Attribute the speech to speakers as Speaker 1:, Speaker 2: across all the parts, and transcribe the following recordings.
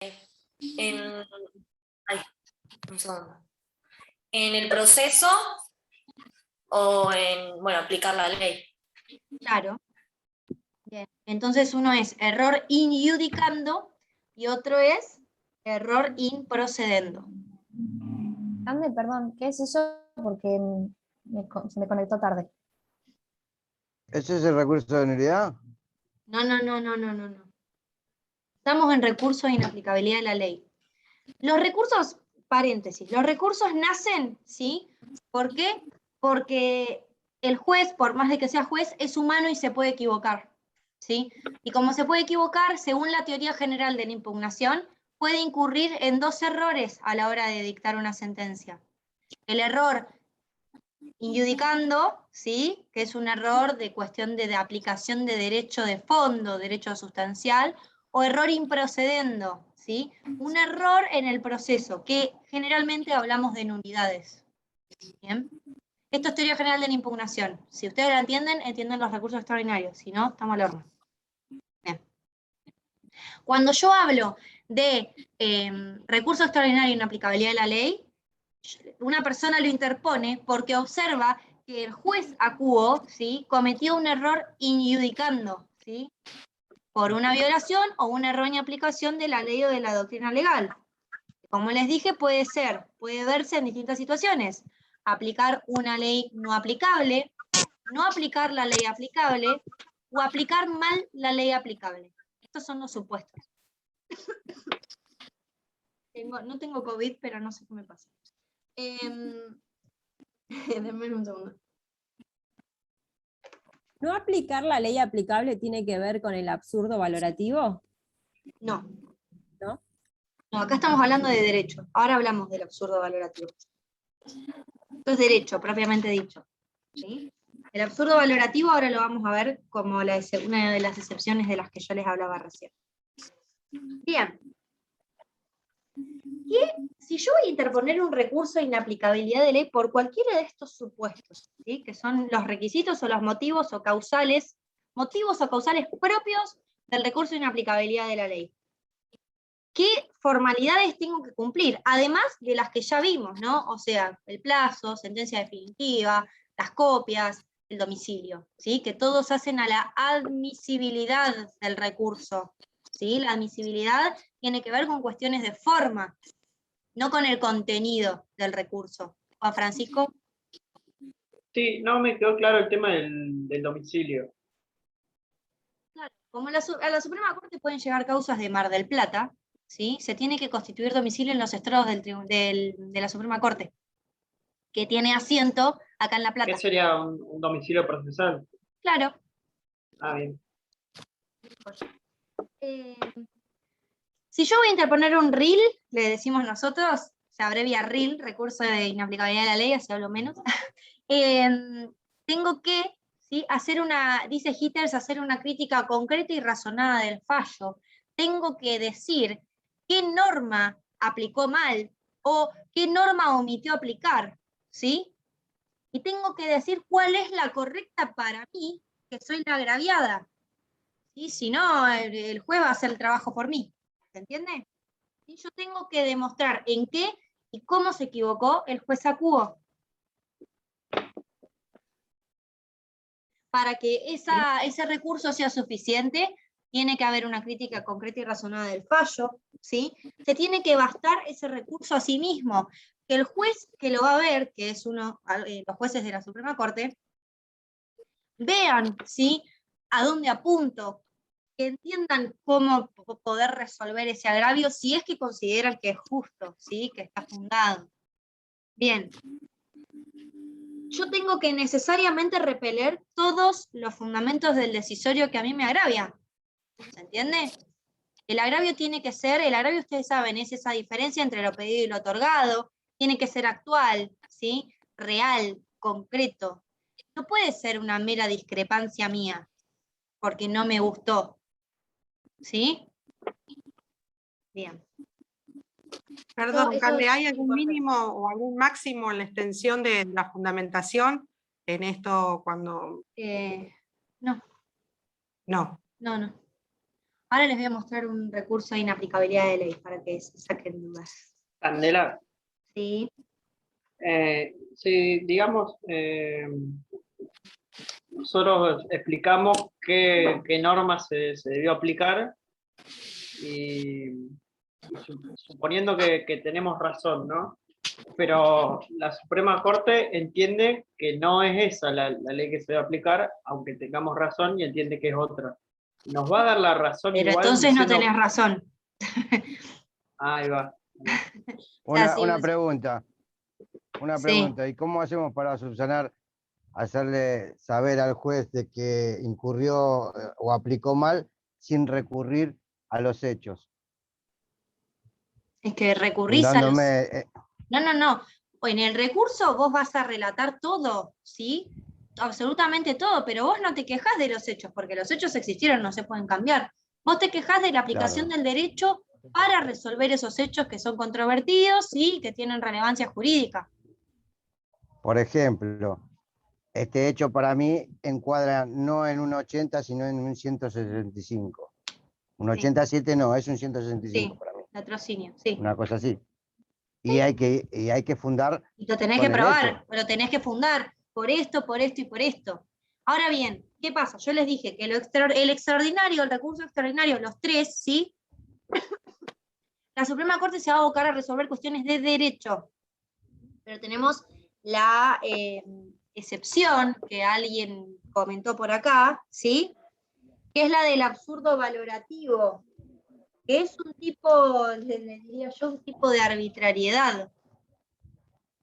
Speaker 1: en, ay, un segundo. ¿En el proceso o en, bueno, aplicar la ley?
Speaker 2: Claro. Bien. Entonces uno es error in iudicando y otro es error in procedendo.
Speaker 3: Ande, perdón, ¿qué es eso? Porque se me conectó tarde.
Speaker 4: ¿Ese es el recurso de nulidad?
Speaker 2: No. Estamos en recurso de inaplicabilidad de la ley. Los recursos, paréntesis, los recursos nacen, ¿sí? ¿Por qué? Porque el juez, por más de que sea juez, es humano y se puede equivocar, ¿sí? Y como se puede equivocar, según la teoría general de la impugnación, puede incurrir en dos errores a la hora de dictar una sentencia. El error injudicando, ¿sí? Que es un error de cuestión de aplicación de derecho de fondo, derecho sustancial, o error improcedendo, ¿sí? Un error en el proceso, que generalmente hablamos de nulidades. ¿Bien? Esto es teoría general de la impugnación. Si ustedes la entienden, entienden los recursos extraordinarios. Si no, estamos al horno. Bien. Cuando yo hablo de recurso extraordinario en aplicabilidad de la ley, una persona lo interpone porque observa que el juez acuo, ¿sí? Cometió un error injudicando, ¿sí? Por una violación o una errónea aplicación de la ley o de la doctrina legal. Como les dije, puede verse en distintas situaciones. Aplicar una ley no aplicable, no aplicar la ley aplicable, o aplicar mal la ley aplicable. Estos son los supuestos. No tengo COVID, pero no sé qué me pasa. Denme un segundo.
Speaker 5: ¿No aplicar la ley aplicable tiene que ver con el absurdo valorativo?
Speaker 2: No.
Speaker 5: ¿No?
Speaker 2: No, acá estamos hablando de derecho. Ahora hablamos del absurdo valorativo. Esto es derecho, propiamente dicho. ¿Sí? El absurdo valorativo ahora lo vamos a ver como una de las excepciones de las que yo les hablaba recién. Bien. Si yo voy a interponer un recurso de inaplicabilidad de ley por cualquiera de estos supuestos, ¿sí? Que son los requisitos o los motivos o causales propios del recurso de inaplicabilidad de la ley, ¿qué formalidades tengo que cumplir? Además de las que ya vimos, ¿no? O sea, el plazo, sentencia definitiva, las copias, el domicilio, ¿sí? Que todos hacen a la admisibilidad del recurso, ¿sí? La admisibilidad tiene que ver con cuestiones de forma, no con el contenido del recurso. Juan Francisco.
Speaker 6: Sí, no me quedó claro el tema del domicilio.
Speaker 2: Claro, como a la Suprema Corte pueden llegar causas de Mar del Plata, ¿sí? Se tiene que constituir domicilio en los estrados de la Suprema Corte, que tiene asiento acá en La Plata.
Speaker 6: ¿Qué sería un domicilio procesal?
Speaker 2: Claro.
Speaker 6: Ah, bien.
Speaker 2: Si yo voy a interponer un RIL, le decimos nosotros, se abrevia RIL, recurso de inaplicabilidad de la ley, así hablo menos, tengo que, ¿sí? Dice Hitters, hacer una crítica concreta y razonada del fallo. Tengo que decir qué norma aplicó mal o qué norma omitió aplicar, ¿sí? Y tengo que decir cuál es la correcta para mí, que soy la agraviada. ¿Sí? Si no, el juez va a hacer el trabajo por mí. ¿Se entiende? ¿Sí? Yo tengo que demostrar en qué y cómo se equivocó el juez acuo. Para que ese recurso sea suficiente, tiene que haber una crítica concreta y razonada del fallo, ¿sí? Se tiene que bastar ese recurso a sí mismo, que el juez que lo va a ver, que es los jueces de la Suprema Corte, vean, ¿sí? A dónde apunto, que entiendan cómo poder resolver ese agravio si es que consideran que es justo, ¿sí? Que está fundado. Bien. Yo tengo que necesariamente repeler todos los fundamentos del decisorio que a mí me agravia. ¿Se entiende? El agravio ustedes saben, es esa diferencia entre lo pedido y lo otorgado, tiene que ser actual, ¿sí? Real, concreto. No puede ser una mera discrepancia mía, porque no me gustó. ¿Sí? Bien.
Speaker 7: Perdón, Carle, ¿hay algún
Speaker 2: importante.
Speaker 7: mínimo o algún máximo en la extensión de la fundamentación en esto cuando...?
Speaker 2: No.
Speaker 7: No.
Speaker 2: No. Ahora les voy a mostrar un recurso de inaplicabilidad de ley para que se saquen dudas.
Speaker 6: Candela,
Speaker 2: ¿Sí?
Speaker 6: sí, digamos, nosotros explicamos qué norma se debió aplicar y suponiendo que tenemos razón, ¿no? Pero la Suprema Corte entiende que no es esa la ley que se debe aplicar, aunque tengamos razón, y entiende que es otra. ¿Nos va a dar la razón
Speaker 2: Pero
Speaker 6: igual
Speaker 2: entonces no
Speaker 6: diciendo...
Speaker 2: tenés razón.
Speaker 6: Ahí va.
Speaker 2: O sea,
Speaker 4: Una
Speaker 2: sí,
Speaker 4: pregunta. Una
Speaker 2: sí.
Speaker 4: pregunta. ¿Y cómo hacemos para subsanar, hacerle saber al juez de que incurrió o aplicó mal sin recurrir a los hechos?
Speaker 2: Es que recurrís a los...
Speaker 4: Dándome...
Speaker 2: No. En el recurso vos vas a relatar todo, ¿sí? Absolutamente todo, pero vos no te quejás de los hechos, porque los hechos existieron, no se pueden cambiar. Vos te quejás de la aplicación
Speaker 4: Claro.
Speaker 2: del derecho para resolver esos hechos que son controvertidos y que tienen relevancia jurídica.
Speaker 4: Por ejemplo, este hecho para mí encuadra no en un 80, sino en un 165. Un 87 no, es un 165
Speaker 2: Sí,
Speaker 4: para mí.
Speaker 2: latrocinio, sí.
Speaker 4: Una cosa así. Y hay que fundar
Speaker 2: Y lo tenés
Speaker 4: con
Speaker 2: que
Speaker 4: el
Speaker 2: probar,
Speaker 4: hecho.
Speaker 2: lo tenés que fundar por esto y por esto. Ahora bien, ¿qué pasa? Yo les dije que el extraordinario, el recurso extraordinario, los tres, ¿sí? La Suprema Corte se va a abocar a resolver cuestiones de derecho. Pero tenemos la excepción que alguien comentó por acá, ¿sí? Que es la del absurdo valorativo, que es un tipo, le diría yo, un tipo de arbitrariedad.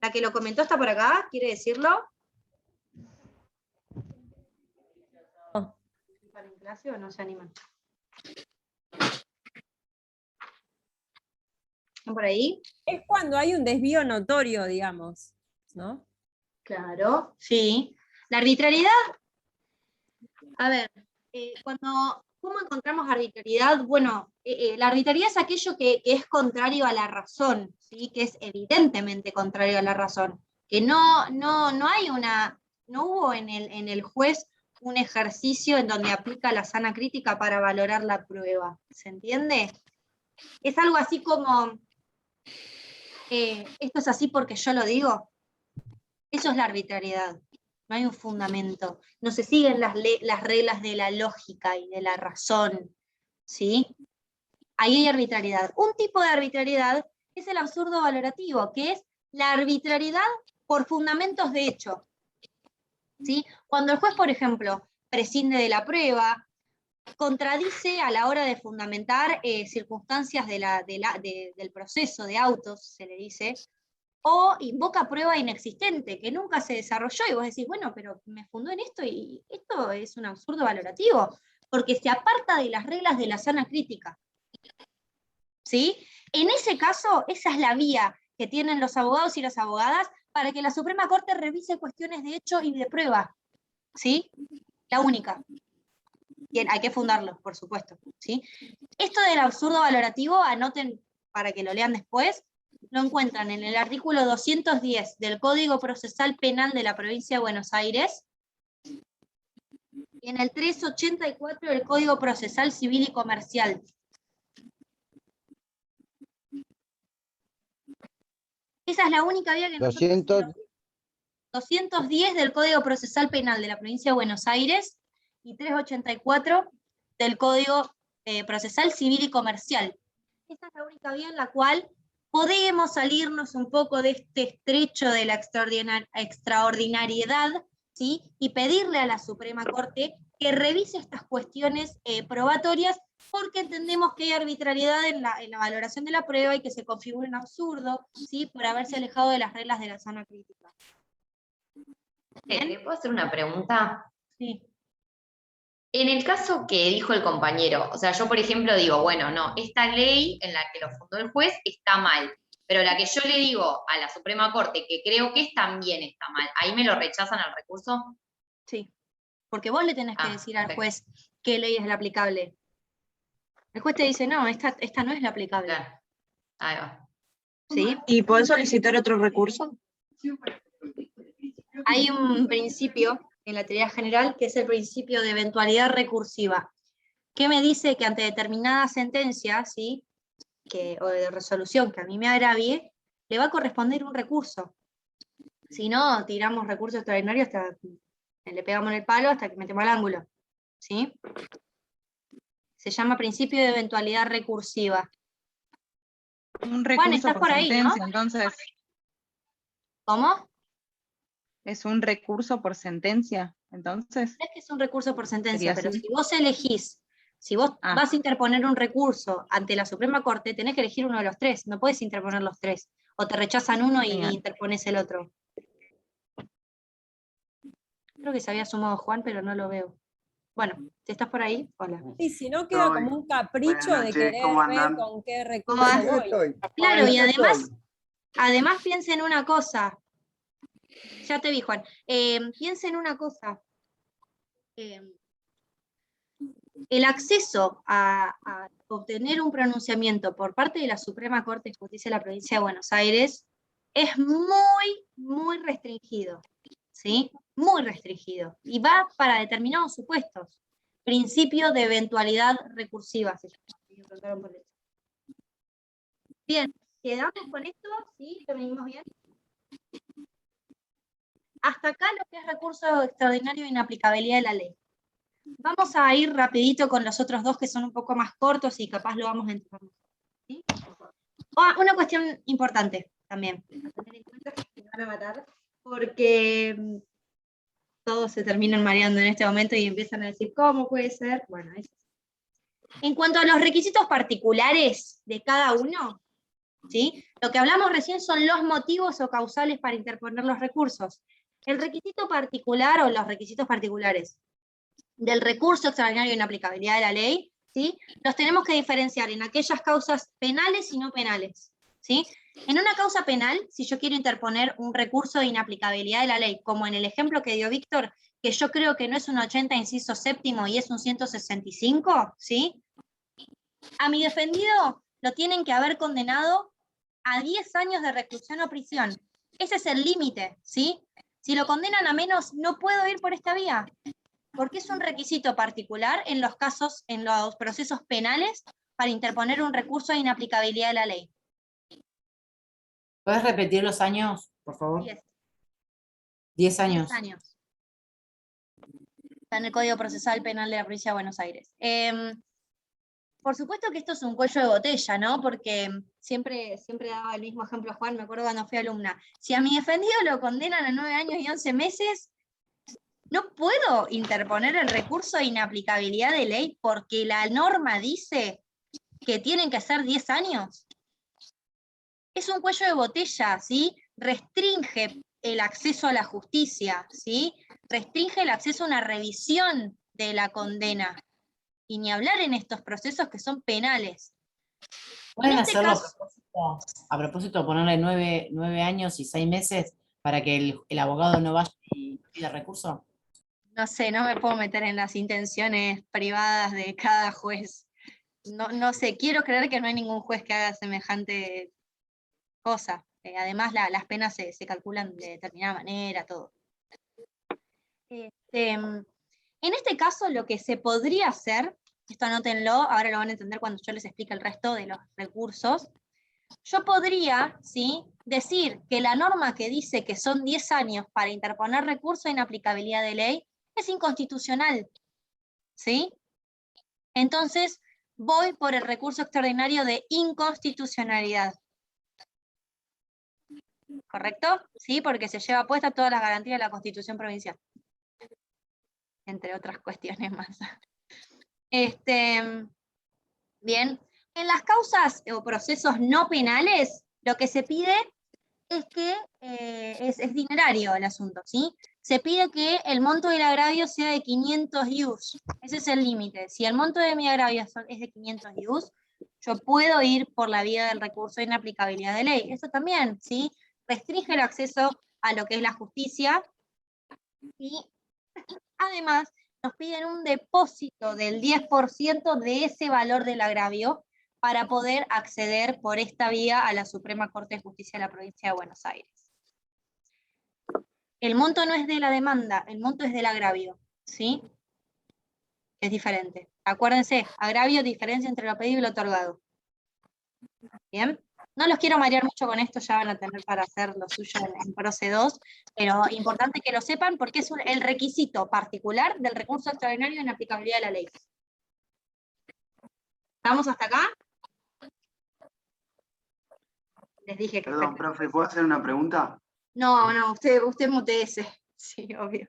Speaker 2: La que lo comentó está por acá, ¿quiere decirlo? ¿Para en clase o no se animan? ¿Están por ahí?
Speaker 5: Es cuando hay un desvío notorio, digamos, ¿no?
Speaker 2: Claro, sí. La arbitrariedad, a ver, ¿cómo encontramos arbitrariedad? Bueno, la arbitrariedad es aquello que es contrario a la razón, ¿sí? Que es evidentemente contrario a la razón, que no hay no hubo en el juez un ejercicio en donde aplica la sana crítica para valorar la prueba, ¿se entiende? Es algo así como, esto es así porque yo lo digo. Eso es la arbitrariedad. No hay un fundamento. No se siguen las reglas de la lógica y de la razón. ¿Sí? Ahí hay arbitrariedad. Un tipo de arbitrariedad es el absurdo valorativo, que es la arbitrariedad por fundamentos de hecho. ¿Sí? Cuando el juez, por ejemplo, prescinde de la prueba, contradice a la hora de fundamentar circunstancias del proceso de autos, se le dice, o invoca prueba inexistente, que nunca se desarrolló, y vos decís, bueno, pero me fundó en esto, y esto es un absurdo valorativo, porque se aparta de las reglas de la sana crítica. ¿Sí? En ese caso, esa es la vía que tienen los abogados y las abogadas para que la Suprema Corte revise cuestiones de hecho y de prueba. ¿Sí? La única. Bien, hay que fundarlo, por supuesto. ¿Sí? Esto del absurdo valorativo, anoten para que lo lean después, lo encuentran en el artículo 210 del Código Procesal Penal de la Provincia de Buenos Aires y en el 384 del Código Procesal Civil y Comercial. Esa es la única vía que nosotros... 210 del Código Procesal Penal de la Provincia de Buenos Aires y 384 del Código Procesal Civil y Comercial. Esa es la única vía en la cual podemos salirnos un poco de este estrecho de la extraordinariedad, ¿sí? Y pedirle a la Suprema Corte que revise estas cuestiones probatorias, porque entendemos que hay arbitrariedad en la valoración de la prueba y que se configura un absurdo, ¿sí? Por haberse alejado de las reglas de la sana crítica.
Speaker 8: ¿Le puedo hacer una pregunta?
Speaker 2: Sí.
Speaker 8: En el caso que dijo el compañero, o sea, yo por ejemplo digo, bueno, no, esta ley en la que lo fundó el juez está mal, pero la que yo le digo a la Suprema Corte que creo que es también está mal, ¿ahí me lo rechazan al recurso?
Speaker 2: Sí, porque vos le tenés que decir al juez qué ley es la aplicable. El juez te dice, no, esta no es la aplicable.
Speaker 8: Claro. Ahí va.
Speaker 2: ¿Sí?
Speaker 9: ¿Y podés solicitar otro recurso?
Speaker 2: Hay un principio en la teoría general que es el principio de eventualidad recursiva. ¿Qué me dice? Que ante determinada sentencia, ¿sí? O de resolución que a mí me agravie, le va a corresponder un recurso. Si no, tiramos recurso extraordinario hasta le pegamos en el palo hasta que metemos al ángulo. ¿Sí? Se llama principio de eventualidad recursiva.
Speaker 9: Un
Speaker 2: Juan,
Speaker 9: recurso
Speaker 2: estás por ahí, ¿no?
Speaker 9: sentencia, entonces.
Speaker 2: ¿Cómo?
Speaker 9: ¿Es un recurso por sentencia, entonces?
Speaker 2: No es que es un recurso por sentencia,
Speaker 9: ¿Sería
Speaker 2: pero
Speaker 9: así?
Speaker 2: si vos elegís, si vos
Speaker 9: Ah.
Speaker 2: vas a interponer un recurso ante la Suprema Corte, tenés que elegir uno de los tres, no podés interponer los tres. O te rechazan uno y
Speaker 9: Genial.
Speaker 2: interpones el otro. Creo que se había sumado Juan, pero no lo veo. Bueno, si estás por ahí, hola.
Speaker 5: Y si no queda como un capricho
Speaker 10: Buenas
Speaker 5: de
Speaker 10: noches,
Speaker 5: querer
Speaker 10: ¿cómo
Speaker 5: ver
Speaker 10: andan?
Speaker 5: con qué recurso
Speaker 2: va?
Speaker 5: voy.
Speaker 2: Claro, y además piensen una cosa. Ya te vi, Juan. Piensen una cosa. El acceso a obtener un pronunciamiento por parte de la Suprema Corte de Justicia de la Provincia de Buenos Aires es muy, muy restringido. ¿Sí? Muy restringido. Y va para determinados supuestos. Principio de eventualidad recursiva se llama. Bien, ¿quedamos con esto? ¿Sí? ¿Lo venimos bien? Hasta acá lo que es recurso extraordinario de inaplicabilidad de la ley. Vamos a ir rapidito con los otros dos que son un poco más cortos y capaz lo vamos a entender. ¿Sí? Una cuestión importante también, a tener en cuenta que me van a matar, porque todos se terminan mareando en este momento y empiezan a decir, ¿cómo puede ser? Bueno, eso. En cuanto a los requisitos particulares de cada uno, ¿sí? Lo que hablamos recién son los motivos o causales para interponer los recursos. El requisito particular o los requisitos particulares del recurso extraordinario de inaplicabilidad de la ley, ¿sí? Los tenemos que diferenciar en aquellas causas penales y no penales. ¿Sí? En una causa penal, si yo quiero interponer un recurso de inaplicabilidad de la ley, como en el ejemplo que dio Víctor, que yo creo que no es un 80 inciso séptimo y es un 165, ¿sí? A mi defendido lo tienen que haber condenado a 10 años de reclusión o prisión. Ese es el límite, ¿sí? Si lo condenan a menos, no puedo ir por esta vía, porque es un requisito particular en los casos, en los procesos penales, para interponer un recurso de inaplicabilidad de la ley.
Speaker 11: ¿Puedes repetir los años, por favor? 10 años.
Speaker 2: 10 años. Está en el Código Procesal Penal de la Provincia de Buenos Aires. Por supuesto que esto es un cuello de botella, ¿no? Porque siempre daba el mismo ejemplo Juan, me acuerdo cuando fui alumna. Si a mi defendido lo condenan a 9 años y 11 meses, no puedo interponer el recurso de inaplicabilidad de ley porque la norma dice que tienen que ser 10 años. Es un cuello de botella, ¿sí? Restringe el acceso a la justicia, ¿sí? Restringe el acceso a una revisión de la condena. Y ni hablar en estos procesos que son penales.
Speaker 11: ¿Pueden
Speaker 2: este
Speaker 11: hacerlo
Speaker 2: caso,
Speaker 11: a propósito de ponerle 9 años y 6 meses para que el abogado no vaya y pida recurso?
Speaker 2: no sé, no me puedo meter en las intenciones privadas de cada juez. No sé, quiero creer que no hay ningún juez que haga semejante cosa. Además, las penas se calculan de determinada manera, todo. En este caso, lo que se podría hacer, esto anótenlo, ahora lo van a entender cuando yo les explique el resto de los recursos, yo podría, ¿sí?, decir que la norma que dice que son 10 años para interponer recurso de inaplicabilidad de ley es inconstitucional, ¿sí? Entonces, voy por el recurso extraordinario de inconstitucionalidad. ¿Correcto? Sí, porque se lleva puesta todas las garantías de la Constitución provincial. Entre otras cuestiones más. Bien, en las causas o procesos no penales, lo que se pide es que es dinerario el asunto, ¿sí? Se pide que el monto del agravio sea de 500 ius. Ese es el límite. Si el monto de mi agravio es de 500 ius, yo puedo ir por la vía del recurso de inaplicabilidad de ley. Eso también, ¿sí? Restringe el acceso a lo que es la justicia y además nos piden un depósito del 10% de ese valor del agravio para poder acceder por esta vía a la Suprema Corte de Justicia de la Provincia de Buenos Aires. El monto no es de la demanda, el monto es del agravio, ¿sí? que es diferente. Acuérdense, agravio, diferencia entre lo pedido y lo otorgado. Bien, no los quiero marear mucho con esto, ya van a tener para hacer lo suyo en Proce 2, pero importante que lo sepan porque es el requisito particular del recurso extraordinario en aplicabilidad de la ley. ¿Estamos hasta acá? Les dije que...
Speaker 10: Perdón, profe, ¿puedo hacer una pregunta?
Speaker 2: No, usted muteese. Sí, obvio.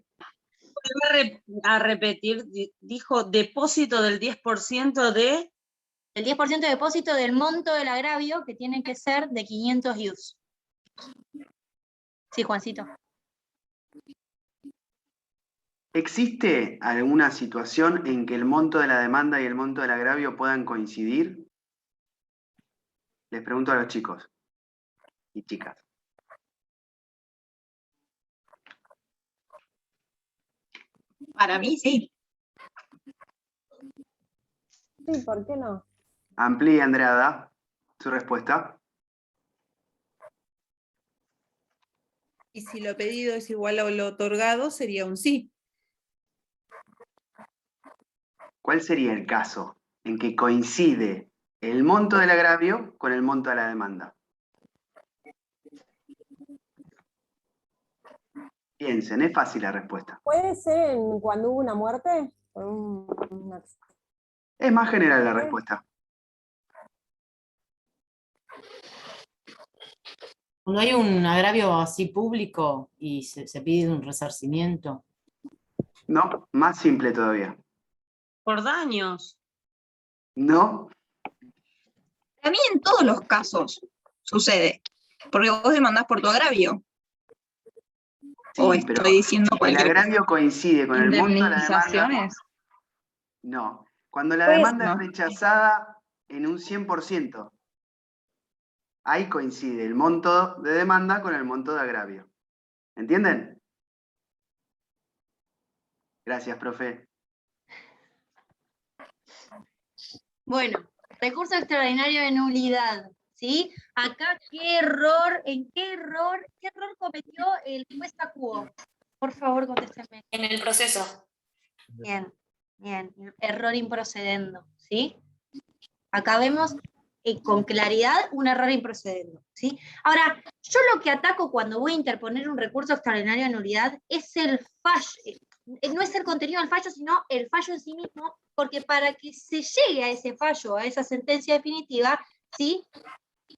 Speaker 12: A repetir, dijo depósito del 10% de...
Speaker 2: El 10% de depósito del monto del agravio, que tiene que ser de 500 IUs. Sí, Juancito.
Speaker 10: ¿Existe alguna situación en que el monto de la demanda y el monto del agravio puedan coincidir? Les pregunto a los chicos y chicas.
Speaker 13: Para mí sí.
Speaker 5: Sí, ¿por qué no?
Speaker 10: Amplíe, Andrea, su respuesta.
Speaker 14: Y si lo pedido es igual a lo otorgado, sería un sí.
Speaker 10: ¿Cuál sería el caso en que coincide el monto del agravio con el monto de la demanda? Piensen, es fácil la respuesta.
Speaker 5: ¿Puede ser cuando hubo una muerte?
Speaker 10: Es más general la respuesta.
Speaker 11: Cuando hay un agravio así público y se pide un resarcimiento.
Speaker 10: No, más simple todavía.
Speaker 12: Por daños.
Speaker 10: No.
Speaker 13: Para mí en todos los casos sucede, porque vos demandás por tu agravio.
Speaker 10: Sí,
Speaker 13: O
Speaker 10: pero
Speaker 13: estoy diciendo
Speaker 10: el
Speaker 13: cualquier cosa.
Speaker 10: agravio coincide con el monto de la demanda.
Speaker 9: ¿Indemnizaciones?
Speaker 10: No. Cuando la
Speaker 9: Pues,
Speaker 10: demanda
Speaker 9: no.
Speaker 10: es rechazada en un 100%, ahí coincide el monto de demanda con el monto de agravio. ¿Entienden? Gracias, profe.
Speaker 2: Bueno, recurso extraordinario de nulidad, ¿sí? Acá, ¿en qué error cometió el juez Tacubo? Por favor, contéstenme.
Speaker 1: En el proceso.
Speaker 2: Bien, error improcedendo, ¿sí? Acá vemos con claridad un error improcedendo, ¿sí? Ahora, yo lo que ataco cuando voy a interponer un recurso extraordinario de nulidad es el fallo, no es el contenido del fallo, sino el fallo en sí mismo, porque para que se llegue a ese fallo, a esa sentencia definitiva, ¿sí?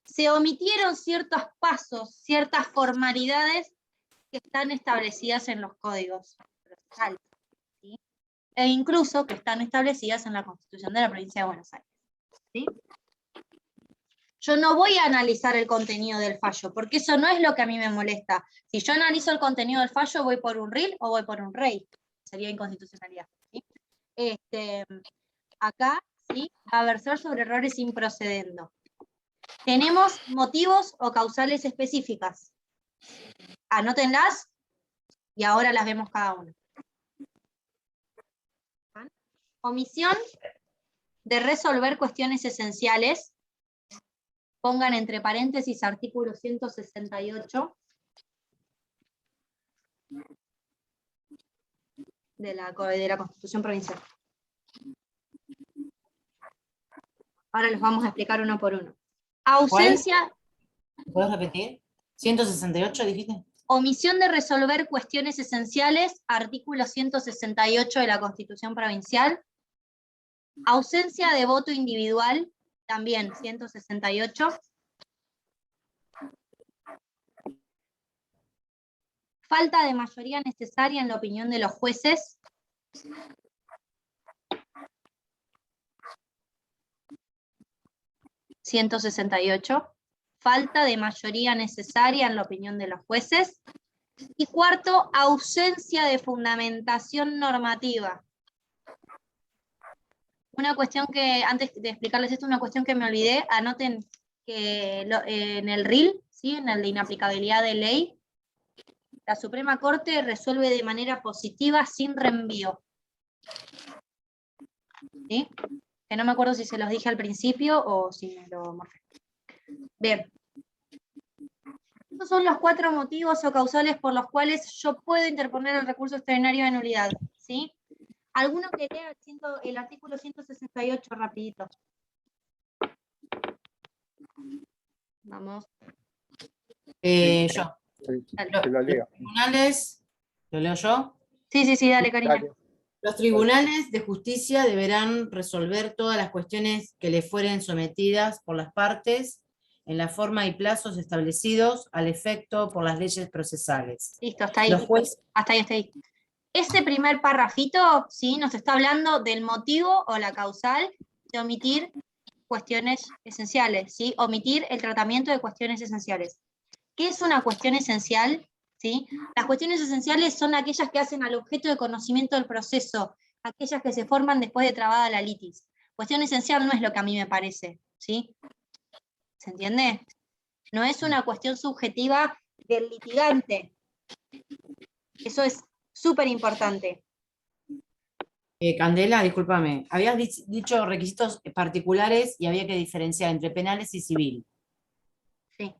Speaker 2: Se omitieron ciertos pasos, ciertas formalidades que están establecidas en los códigos procesales, ¿sí? E incluso que están establecidas en la Constitución de la Provincia de Buenos Aires, ¿sí? Yo no voy a analizar el contenido del fallo, porque eso no es lo que a mí me molesta. Si yo analizo el contenido del fallo, ¿voy por un RIL o voy por un REI? Sería inconstitucionalidad, ¿sí? Acá, ¿sí? Va a versar sobre errores improcedendo. Tenemos motivos o causales específicas. Anótenlas y ahora las vemos cada una. Omisión de resolver cuestiones esenciales. Pongan entre paréntesis artículo 168 de la Constitución Provincial. Ahora los vamos a explicar uno por uno. Ausencia.
Speaker 11: ¿Puedes repetir? ¿168 dijiste?
Speaker 2: Omisión de resolver cuestiones esenciales, artículo 168 de la Constitución Provincial. Ausencia de voto individual, también 168. Falta de mayoría necesaria en la opinión de los jueces. (168) Falta de mayoría necesaria en la opinión de los jueces. Y cuarto, ausencia de fundamentación normativa. Una cuestión que, antes de explicarles esto, una cuestión que me olvidé, anoten que en el RIL, ¿sí? En el de inaplicabilidad de ley, la Suprema Corte resuelve de manera positiva sin reenvío. ¿Sí? Que no me acuerdo si se los dije al principio o si me lo morfé. Bien. Estos son los 4 motivos o causales por los cuales yo puedo interponer el recurso extraordinario de nulidad, ¿sí? ¿Alguno que lea el artículo 168 rapidito? Vamos.
Speaker 11: Yo.
Speaker 2: Dale.
Speaker 11: Los tribunales, ¿lo leo yo?
Speaker 2: Sí, dale, cariño.
Speaker 11: Los tribunales de justicia deberán resolver todas las cuestiones que les fueren sometidas por las partes en la forma y plazos establecidos al efecto por las leyes procesales.
Speaker 2: Listo, hasta ahí.
Speaker 11: Los jueces.
Speaker 2: Hasta ahí. Ese primer parrafito, ¿sí? Nos está hablando del motivo o la causal de omitir cuestiones esenciales, ¿sí? Omitir el tratamiento de cuestiones esenciales. ¿Qué es una cuestión esencial? ¿Sí? Las cuestiones esenciales son aquellas que hacen al objeto de conocimiento del proceso, aquellas que se forman después de trabada la litis. Cuestión esencial no es lo que a mí me parece, ¿sí? ¿Se entiende? No es una cuestión subjetiva del litigante. Eso es súper importante.
Speaker 11: Candela, discúlpame. Habías dicho requisitos particulares y había que diferenciar entre penales y civil.
Speaker 2: Sí.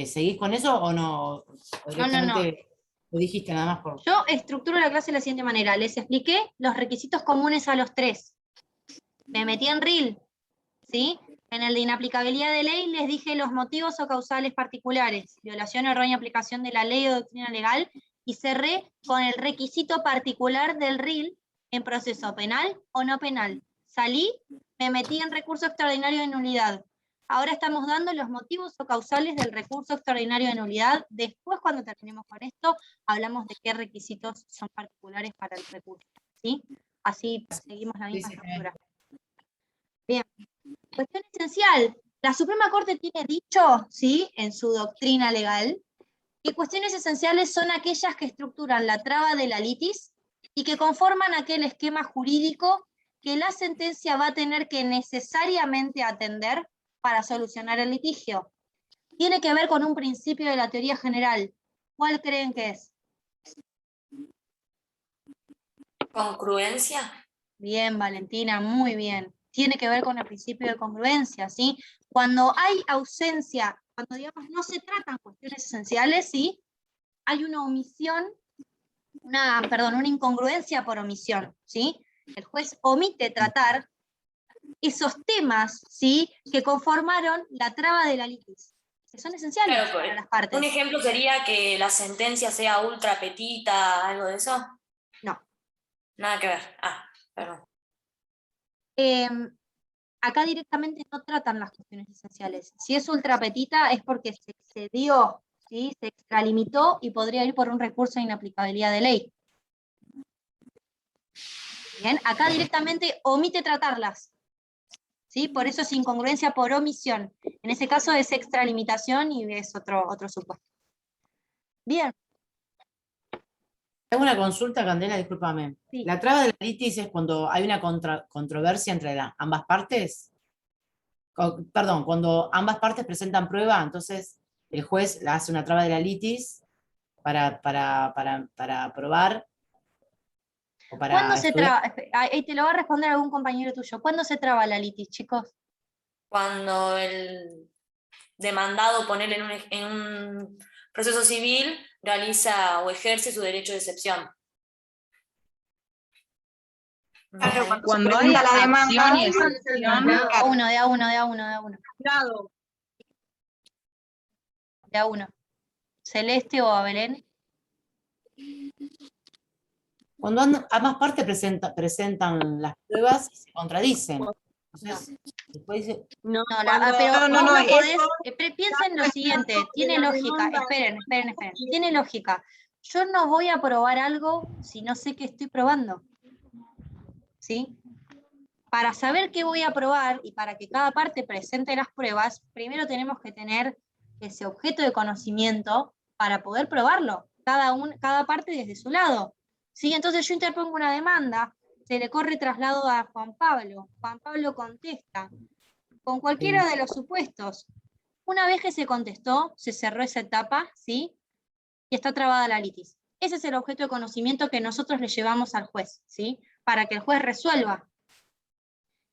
Speaker 11: ¿Seguís con eso o no? ¿O directamente lo dijiste nada más por...?
Speaker 2: Yo estructuro la clase de la siguiente manera. Les expliqué los requisitos comunes a los tres. Me metí en RIL, ¿sí? En el de inaplicabilidad de ley les dije los motivos o causales particulares, violación o errónea aplicación de la ley o doctrina legal, y cerré con el requisito particular del RIL en proceso penal o no penal. Salí, me metí en recurso extraordinario de nulidad. Ahora estamos dando los motivos o causales del recurso extraordinario de nulidad. Después, cuando terminemos con esto, hablamos de qué requisitos son particulares para el recurso, ¿sí? Así seguimos la misma estructura. Bien. Cuestión esencial. La Suprema Corte tiene dicho, ¿sí?, en su doctrina legal, que cuestiones esenciales son aquellas que estructuran la traba de la litis y que conforman aquel esquema jurídico que la sentencia va a tener que necesariamente atender para solucionar el litigio. Tiene que ver con un principio de la teoría general. ¿Cuál creen que es?
Speaker 1: ¿Congruencia?
Speaker 2: Bien, Valentina, muy bien. Tiene que ver con el principio de congruencia, ¿sí? Cuando hay ausencia, cuando digamos no se tratan cuestiones esenciales, ¿sí? Hay una omisión, una incongruencia por omisión, ¿sí? El juez omite tratar esos temas, ¿sí?, que conformaron la traba de la litis, que son esenciales
Speaker 1: Claro,
Speaker 2: para las partes.
Speaker 1: un ejemplo sería que la sentencia sea ultra petita, algo de eso.
Speaker 2: No.
Speaker 1: Nada que ver. Perdón.
Speaker 2: Acá directamente no tratan las cuestiones esenciales. Si es ultra petita es porque se excedió, ¿sí?, se extralimitó y podría ir por un recurso de inaplicabilidad de ley. Bien, acá directamente omite tratarlas, ¿sí? Por eso es incongruencia por omisión. En ese caso es extralimitación y es otro supuesto. Bien.
Speaker 11: Tengo una consulta, Candela, discúlpame.
Speaker 2: Sí.
Speaker 11: ¿La traba de la litis es cuando hay una controversia entre ambas partes? Perdón, cuando ambas partes presentan prueba, entonces el juez la hace una traba de la litis para probar o para
Speaker 2: ¿Cuándo se
Speaker 11: estudiar.
Speaker 2: traba? Ahí te lo va a responder algún compañero tuyo. ¿Cuándo se traba la litis, chicos?
Speaker 1: Cuando el demandado, ponerle en un proceso civil, realiza o ejerce su derecho de excepción.
Speaker 9: Cuando hay
Speaker 13: presenta la demanda,
Speaker 9: acción y excepción,
Speaker 2: De a uno. De a uno. Celeste o a Belén.
Speaker 11: Cuando ambas partes presentan las pruebas y se contradicen. Entonces, después dice,
Speaker 2: Piensa en lo siguiente, tiene lógica, esperen. Tiene lógica. Yo no voy a probar algo si no sé qué estoy probando. ¿Sí? Para saber qué voy a probar y para que cada parte presente las pruebas, primero tenemos que tener ese objeto de conocimiento para poder probarlo, cada parte desde su lado. ¿Sí? Entonces yo interpongo una demanda, se le corre traslado a Juan Pablo contesta, con cualquiera de los supuestos. Una vez que se contestó, se cerró esa etapa, ¿sí?, y está trabada la litis. Ese es el objeto de conocimiento que nosotros le llevamos al juez, ¿sí?, para que el juez resuelva.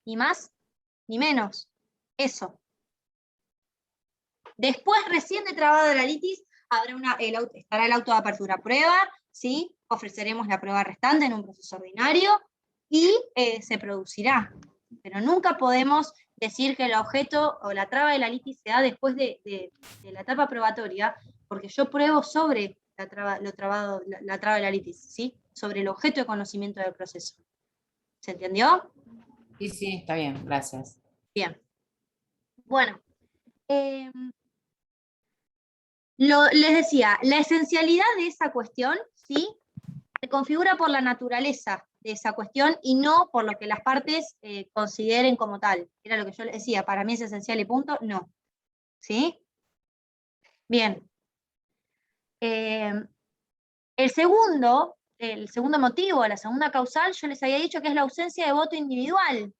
Speaker 2: Ni más, ni menos. Eso. Después, recién de trabada la litis, estará el auto de apertura a prueba, ¿sí? Ofreceremos la prueba restante en un proceso ordinario y se producirá. Pero nunca podemos decir que el objeto o la traba de la litis se da después de la etapa probatoria, porque yo pruebo sobre la traba de la litis, ¿sí? Sobre el objeto de conocimiento del proceso. ¿Se entendió?
Speaker 11: Sí, sí, está bien, gracias.
Speaker 2: Bien. Bueno, les decía, la esencialidad de esa cuestión, ¿sí? Se configura por la naturaleza de esa cuestión y no por lo que las partes consideren como tal. Era lo que yo les decía, para mí es esencial y punto, no. ¿Sí? Bien. El segundo motivo, la segunda causal, yo les había dicho que es la ausencia de voto individual.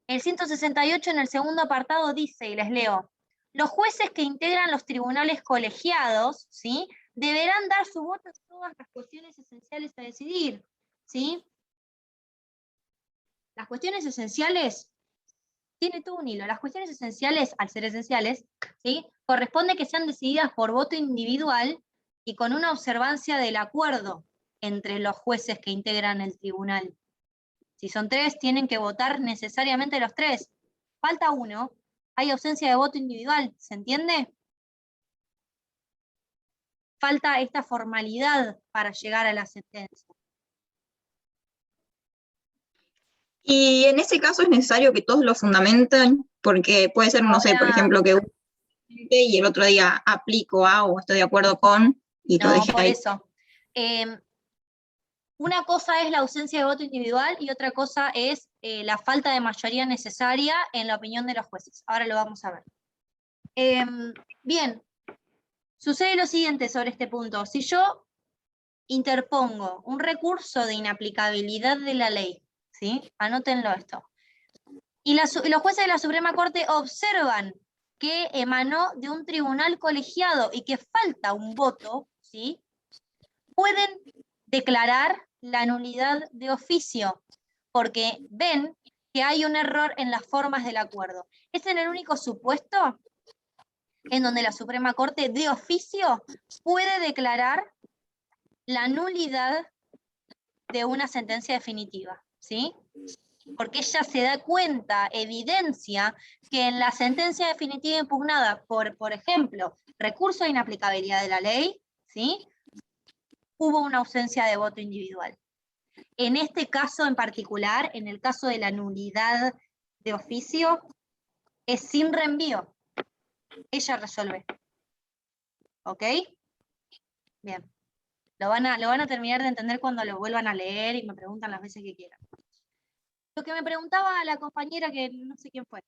Speaker 2: El 168 en el segundo apartado dice, y les leo, los jueces que integran los tribunales colegiados, ¿sí? Deberán dar su voto en todas las cuestiones esenciales a decidir, ¿sí? Las cuestiones esenciales, tiene todo un hilo, las cuestiones esenciales, al ser esenciales, ¿sí? Corresponde que sean decididas por voto individual y con una observancia del acuerdo entre los jueces que integran el tribunal. Si son 3, tienen que votar necesariamente los 3. Falta uno, hay ausencia de voto individual, ¿se entiende? Falta esta formalidad para llegar a la sentencia.
Speaker 13: Y en ese caso es necesario que todos lo fundamenten, porque puede ser, no sé, por ejemplo, que uno y el otro día aplico a o estoy de acuerdo con, y lo
Speaker 2: No,
Speaker 13: deje
Speaker 2: por
Speaker 13: ahí.
Speaker 2: eso. Una cosa es la ausencia de voto individual y otra cosa es la falta de mayoría necesaria en la opinión de los jueces. Ahora lo vamos a ver. Bien, sucede lo siguiente sobre este punto. Si yo interpongo un recurso de inaplicabilidad de la ley, ¿sí? Anótenlo esto. Y los jueces de la Suprema Corte observan que emanó de un tribunal colegiado y que falta un voto, ¿sí? Pueden declarar la nulidad de oficio, porque ven que hay un error en las formas del acuerdo. Es en el único supuesto en donde la Suprema Corte de oficio puede declarar la nulidad de una sentencia definitiva, ¿sí? Porque ella se da cuenta, evidencia, que en la sentencia definitiva impugnada por ejemplo, recurso de inaplicabilidad de la ley, ¿sí? Hubo una ausencia de voto individual. En este caso en particular, en el caso de la nulidad de oficio, es sin reenvío. Ella resuelve. ¿Ok? Bien. Lo van a terminar de entender cuando lo vuelvan a leer y me preguntan las veces que quieran. Lo que me preguntaba la compañera, que no sé quién fue.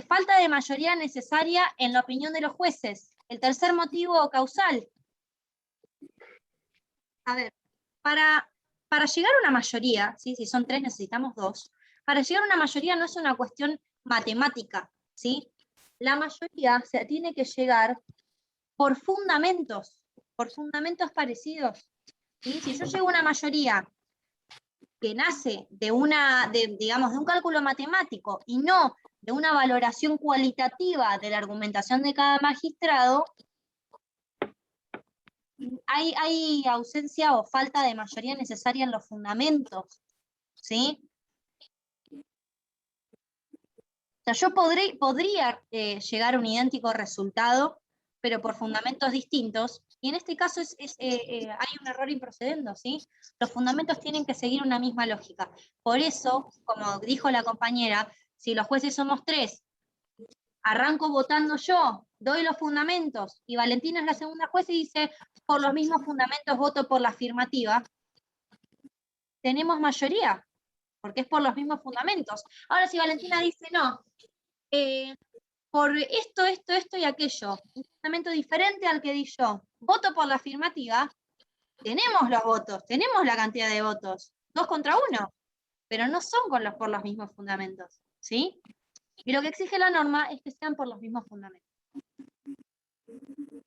Speaker 2: Falta de mayoría necesaria en la opinión de los jueces. El tercer motivo causal. A ver, para llegar a una mayoría, ¿sí? Si son 3 necesitamos 2, para llegar a una mayoría no es una cuestión matemática, ¿sí? La mayoría se tiene que llegar por fundamentos parecidos, ¿sí? Si yo llego a una mayoría que nace digamos, de un cálculo matemático y no de una valoración cualitativa de la argumentación de cada magistrado, hay ausencia o falta de mayoría necesaria en los fundamentos, ¿sí? O sea, yo podría llegar a un idéntico resultado, pero por fundamentos distintos, y en este caso hay un error improcedendo, ¿sí? Los fundamentos tienen que seguir una misma lógica. Por eso, como dijo la compañera, si los jueces somos 3, arranco votando yo, doy los fundamentos, y Valentina es la segunda jueza y dice, por los mismos fundamentos voto por la afirmativa, tenemos mayoría, porque es por los mismos fundamentos. Ahora si Valentina dice, no, por esto y aquello, un fundamento diferente al que di yo, voto por la afirmativa, tenemos los votos, tenemos la cantidad de votos, 2 contra 1, pero no son por los mismos fundamentos, ¿sí? Y lo que exige la norma es que sean por los mismos fundamentos.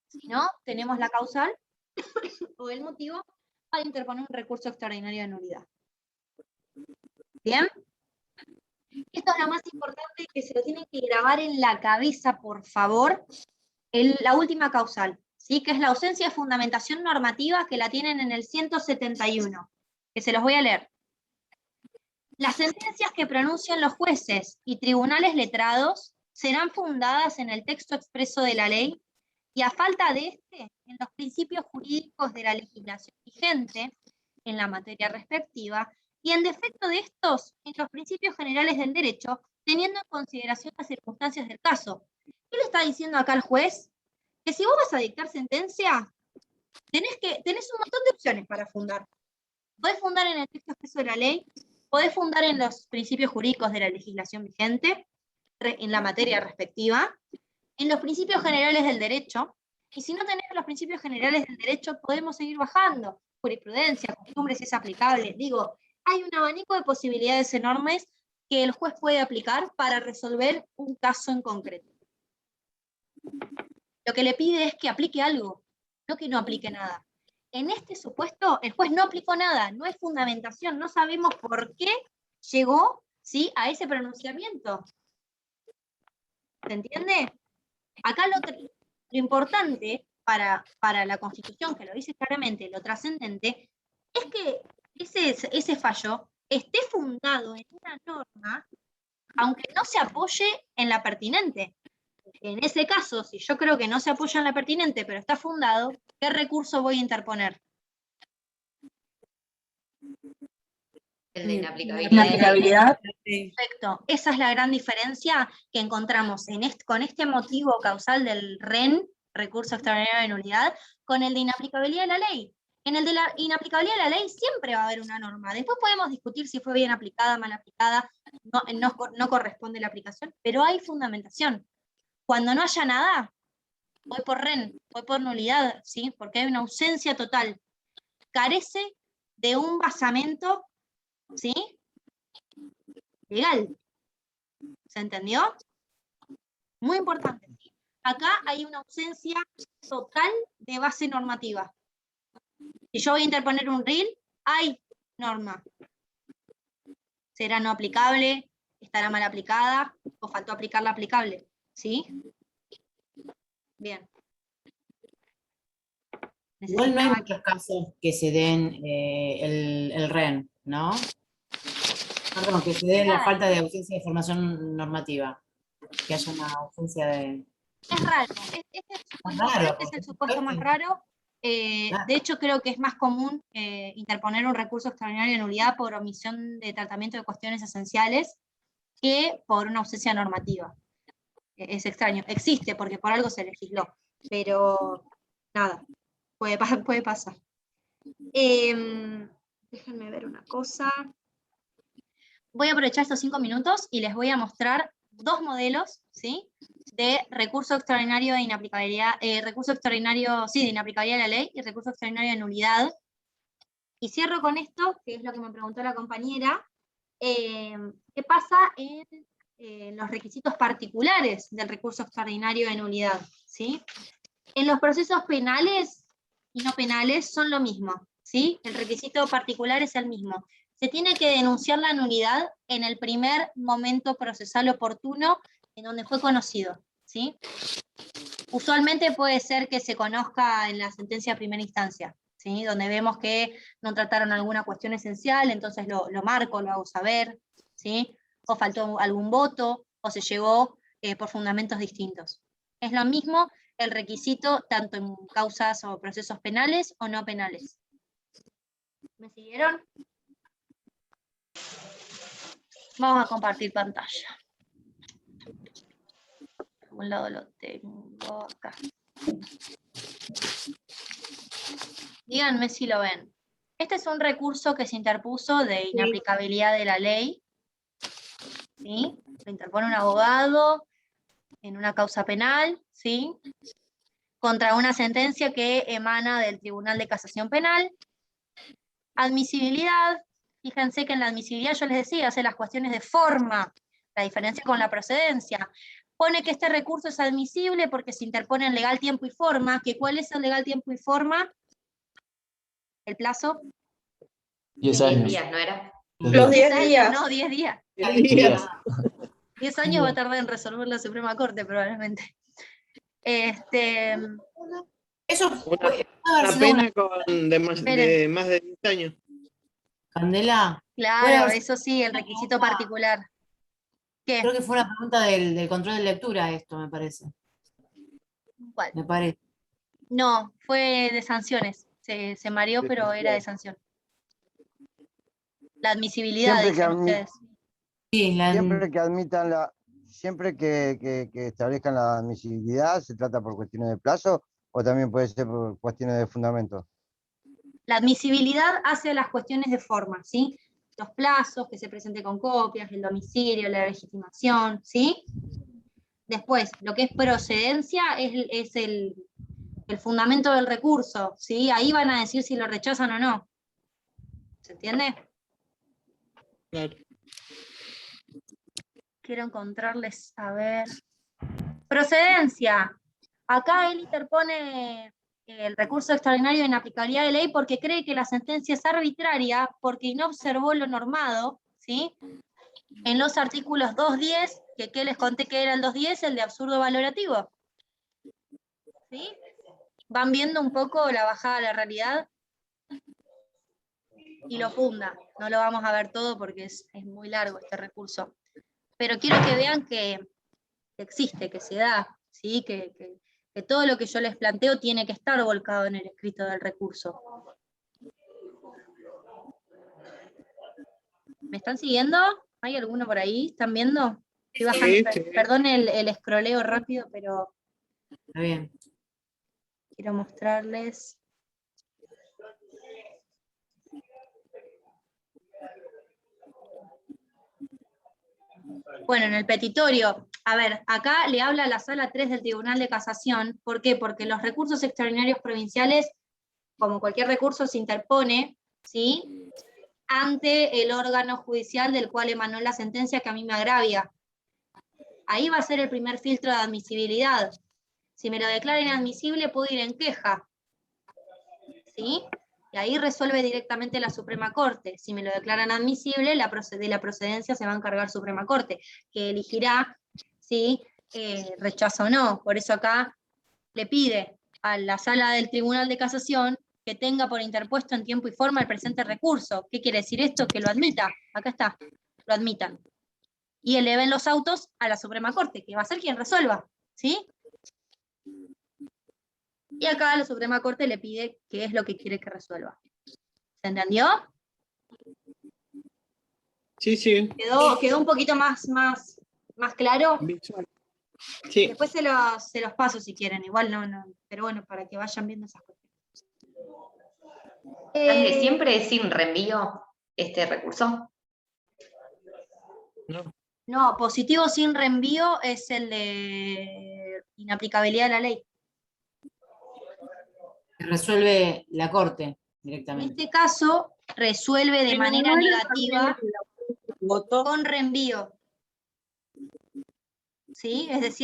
Speaker 2: Si no, tenemos la causal o el motivo para interponer un recurso extraordinario de nulidad. ¿Bien? Esto es lo más importante, que se lo tienen que grabar en la cabeza, por favor. La última causal, ¿sí? Que es la ausencia de fundamentación normativa, que la tienen en el 171, que se los voy a leer. Las sentencias que pronuncien los jueces y tribunales letrados serán fundadas en el texto expreso de la ley y, a falta de este, en los principios jurídicos de la legislación vigente en la materia respectiva, y en defecto de estos, en los principios generales del derecho, teniendo en consideración las circunstancias del caso. ¿Qué le está diciendo acá el juez? Que si vos vas a dictar sentencia, tenés un montón de opciones para fundar. Podés fundar en el texto expreso de la ley, podés fundar en los principios jurídicos de la legislación vigente, en la materia respectiva, en los principios generales del derecho, y si no tenés los principios generales del derecho, podemos seguir bajando. Jurisprudencia, costumbres, si es aplicable. Digo, hay un abanico de posibilidades enormes que el juez puede aplicar para resolver un caso en concreto. Lo que le pide es que aplique algo, no que no aplique nada. En este supuesto, el juez no aplicó nada, no hay fundamentación, no sabemos por qué llegó, ¿sí?, a ese pronunciamiento. ¿Se entiende? Acá lo importante para la Constitución, que lo dice claramente, lo trascendente, es que ese fallo esté fundado en una norma, aunque no se apoye en la pertinente. En ese caso, si yo creo que no se apoya en la pertinente, pero está fundado, ¿qué recurso voy a interponer?
Speaker 8: El de
Speaker 13: Inaplicabilidad.
Speaker 2: Perfecto. Esa es la gran diferencia que encontramos con este motivo causal del REN, recurso extraordinario de nulidad, con el de inaplicabilidad de la ley. En el de la inaplicabilidad de la ley siempre va a haber una norma. Después podemos discutir si fue bien aplicada, mal aplicada, no corresponde la aplicación, pero hay fundamentación. Cuando no haya nada, voy por REN, voy por nulidad, ¿sí? Porque hay una ausencia total. Carece de un basamento, ¿sí?, legal. ¿Se entendió? Muy importante. ¿Sí? Acá hay una ausencia total de base normativa. Si yo voy a interponer un RIL, hay norma. ¿Será no aplicable? ¿Estará mal aplicada? ¿O faltó aplicar la aplicable? ¿Sí? Bien.
Speaker 11: Igual no hay muchos casos que se den el REN, ¿no? Perdón, que se dé la falta de ausencia de formación normativa. Que haya una ausencia de...
Speaker 2: Es raro. Es el supuesto más raro. De hecho, creo que es más común interponer un recurso extraordinario de nulidad por omisión de tratamiento de cuestiones esenciales que por una ausencia normativa. Es extraño. Existe porque por algo se legisló. Pero nada, puede pasar. Déjenme ver una cosa. Voy a aprovechar estos 5 minutos y les voy a mostrar 2 modelos, ¿sí?, de recurso extraordinario de inaplicabilidad, recurso extraordinario, sí, de inaplicabilidad de la ley y recurso extraordinario de nulidad. Y cierro con esto, que es lo que me preguntó la compañera, ¿qué pasa en los requisitos particulares del recurso extraordinario de nulidad? ¿Sí? En los procesos penales y no penales son lo mismo, ¿sí? El requisito particular es el mismo. Se tiene que denunciar la nulidad en el primer momento procesal oportuno en donde fue conocido, ¿sí? Usualmente puede ser que se conozca en la sentencia de primera instancia, ¿sí?, donde vemos que no trataron alguna cuestión esencial, entonces lo marco, lo hago saber, ¿sí?, o faltó algún voto, o se llegó por fundamentos distintos. Es lo mismo el requisito tanto en causas o procesos penales o no penales. ¿Me siguieron? Vamos a compartir pantalla. Por un lado lo tengo acá. Díganme si lo ven. Este es un recurso que se interpuso de inaplicabilidad de la ley. ¿Sí? Lo interpone un abogado en una causa penal, ¿sí?, contra una sentencia que emana del Tribunal de Casación Penal. Admisibilidad. Fíjense que en la admisibilidad yo les decía, hace las cuestiones de forma, la diferencia con la procedencia. Pone que este recurso es admisible porque se interpone en legal tiempo y forma. ¿Que ¿Cuál es el legal tiempo y forma? ¿El plazo?
Speaker 8: 10 días, ¿no era?
Speaker 13: Los 10 días.
Speaker 2: No, 10 días.
Speaker 13: 10 días.
Speaker 2: 10 años va a tardar en resolver la Suprema Corte, probablemente.
Speaker 11: Eso Eso
Speaker 15: Una
Speaker 11: puede haber sido
Speaker 15: pena
Speaker 11: una...
Speaker 15: de más de 10 años.
Speaker 11: Candela. puede
Speaker 2: Claro,
Speaker 11: haber
Speaker 2: eso sí, el requisito particular. ¿Qué?
Speaker 11: Creo que fue una pregunta del control de lectura esto, me parece.
Speaker 2: ¿Cuál?
Speaker 11: Me parece.
Speaker 2: No, fue de sanciones. Se mareó, pero era de sanción. La admisibilidad,
Speaker 4: Siempre que,
Speaker 2: dicen ustedes.
Speaker 4: siempre que admitan siempre que establezcan la admisibilidad, ¿se trata por cuestiones de plazo o también puede ser por cuestiones de fundamento?
Speaker 2: La admisibilidad hace las cuestiones de forma, ¿sí? Los plazos, que se presente con copias, el domicilio, la legitimación, ¿sí? Después, lo que es procedencia es el fundamento del recurso, ¿sí? Ahí van a decir si lo rechazan o no. ¿Se entiende?
Speaker 15: Claro.
Speaker 2: Quiero encontrarles, a ver. Procedencia. Acá él interpone el recurso extraordinario de inaplicabilidad de ley porque cree que la sentencia es arbitraria porque no observó lo normado, ¿sí? En los artículos 2.10, que les conté que era el 2.10, el de absurdo valorativo. ¿Sí? ¿Van viendo un poco la bajada a la realidad? Y lo funda. No lo vamos a ver todo porque es muy largo este recurso. Pero quiero que vean que existe, que se da, ¿sí? Que todo lo que yo les planteo tiene que estar volcado en el escrito del recurso. ¿Me están siguiendo? ¿Hay alguno por ahí? ¿Están viendo? Estoy bajando,
Speaker 15: Sí.
Speaker 2: perdón el escroleo rápido, pero
Speaker 11: Está bien.
Speaker 2: quiero mostrarles. Bueno, en el petitorio, a ver, acá le habla a la sala 3 del Tribunal de Casación. ¿Por qué? Porque los recursos extraordinarios provinciales, como cualquier recurso, se interpone, ¿sí?, ante el órgano judicial del cual emanó la sentencia que a mí me agravia. Ahí va a ser el primer filtro de admisibilidad. Si me lo declaran inadmisible, puedo ir en queja, ¿sí? Y ahí resuelve directamente la Suprema Corte. Si me lo declaran admisible, de la procedencia se va a encargar Suprema Corte, que elegirá si rechaza o no. Por eso acá le pide a la sala del Tribunal de Casación que tenga por interpuesto en tiempo y forma el presente recurso. ¿Qué quiere decir esto? Que lo admita. Acá está, lo admitan. Y eleven los autos a la Suprema Corte, que va a ser quien resuelva, ¿sí? Y acá la Suprema Corte le pide qué es lo que quiere que resuelva. ¿Se entendió?
Speaker 15: Sí, sí.
Speaker 2: ¿Quedó un poquito más claro?
Speaker 15: Visual. Sí.
Speaker 2: Después se los paso si quieren, igual no, pero bueno, para que vayan viendo esas cosas.
Speaker 8: ¿Ande siempre es sin reenvío este recurso?
Speaker 2: No, positivo sin reenvío es el de inaplicabilidad de la ley.
Speaker 11: Que resuelve la Corte
Speaker 2: En
Speaker 11: directamente.
Speaker 2: este caso, resuelve de manera negativa con reenvío. ¿Sí? Es decir,